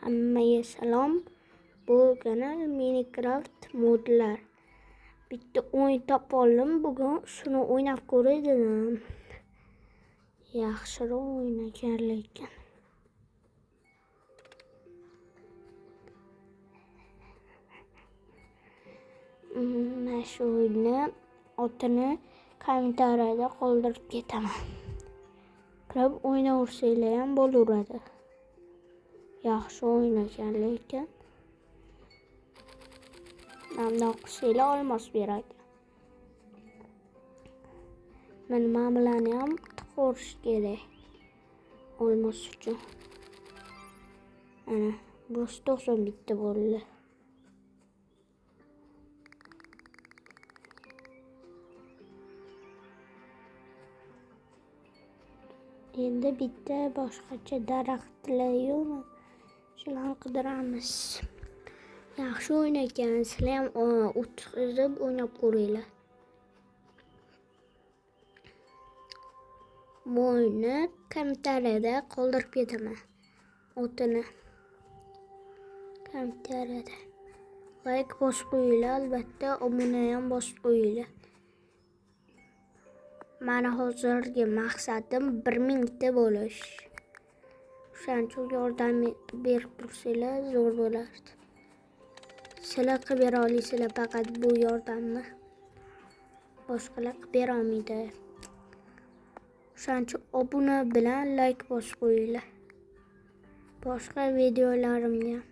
Hammaga salom. Bu kanal Minecraft modlar. Bitta o'yin topib oldim bugun. Shuni o'ynab ko'ray dedim. Yaxshiroq o'yin ekan lekin. Mana shu o'yinni otini kommentariyada qoldirib ketaman. Kirib o'ynaversanglar ham bo'laveradi. Yaxshi o'yin ekan lekin. Bundoq qilsanglar olmos beradi. Mana bularni ham tiqorish kerak. Olmos uchun. Mana bu 90 bitta bo'ldi. Endi bitta boshqacha daraxtlar yo'qmi? Shularni qidiramiz. Yaxshi o'yin ekan. Sizlar ham o'tkazib o'ynab ko'ringlar. Bu o'yinni kommentariyada qoldirib ketaman. O'tini kommentariyada. Like bosib qo'yinglar, albatta obuna ham bosib qo'yinglar. Mana hozirgi maqsadim 1000 ta bo'lish. O'shaning uchun yordam berib tursanglar zo'r bo'lardi. Sizlar qilib bera olasizlar faqat bu yordamni. Boshqalar qilib bera olmaydi. O'shaning uchun obuna bilan like bosib qo'yinglar. Boshqa videolarimni ham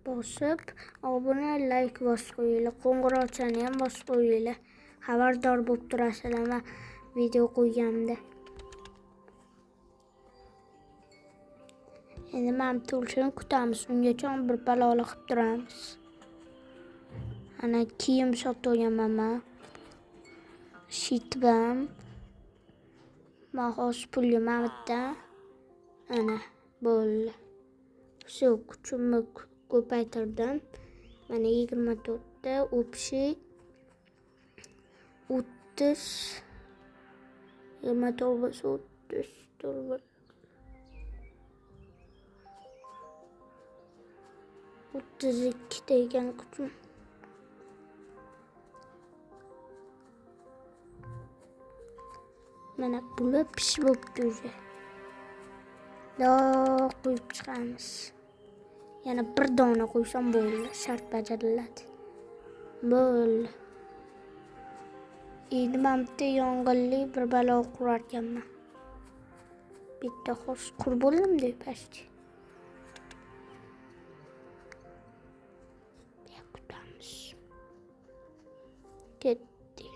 bosib, obuna, like bosib qo'yinglar. Qo'ng'iroqchani ham bosib qo'yinglar. Xabardor bo'lib turasizlar men video qo'yganimda. Endi men tulshini kutamiz. Ungacha bir paloli qilib turamiz. Ana kiyim sotib olganman men. Shitbam. Mahos pulga mavda. Ana bo'ldi. Shu kuchimni ko'paytirdim. Mana 24 ta o'pshi 30 29 30 32 degan kuchim. Mana bular pishib bo'libdi o'zi. Qo'yib chiqamiz. Yana bir dona qo'ysam bo'ldi. Shart bajariladi. Bo'ldi. Endi men bitta yong'inli bir balo qurar ekanman. Bitta xos qur bo'ldim deb pasti. Kutamiz. Ketdi.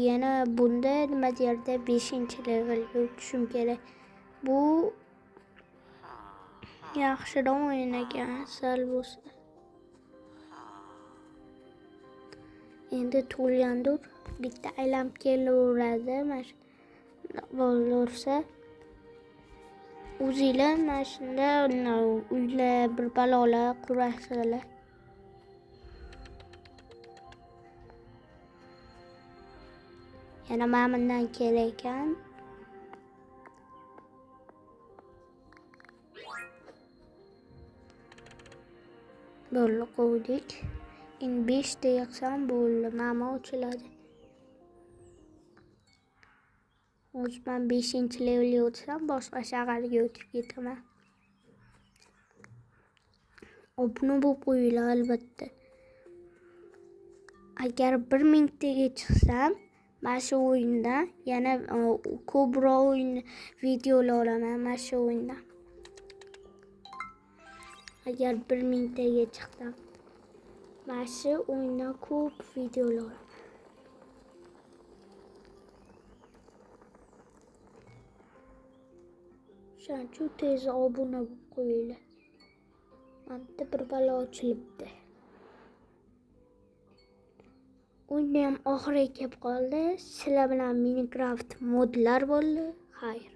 Yana bunda nima derdi 5-levelga o'tishim kerak. Bu yaxshiroq o'yin ekan, sal bo'lsa. Endi to'lgandir, bitta aylanib kelaveradi, mana bo'laversa. O'zinglar mana shunda uylar bir balolar qurasizlar. Yana mana bundan kerak ekan. Bo'ldi qo'ydik. Endi 5 ta yaqsam bo'ldi. Mana ochiladi. Hozir men 5-levelga o'tsam, boshqa shaharga o'tib ketaman. Obuna bo'lib qo'yinglar albatta. Agar 1000 taga chiqsam, mana shu o'yinda yana ko'proq o'yin videolar olaman mana shu o'yindan. Agar 1000 taga chiqsam, mana shu o'yindan ko'p videolar olaman. Shuning uchun tez obuna bo'lib qo'yinglar. Mana bitta bir balo ochilibdi. O'yinni ham oxiriga kelib qoldi. Sizlar bilan Minecraft modlar bo'ldi. Xayr.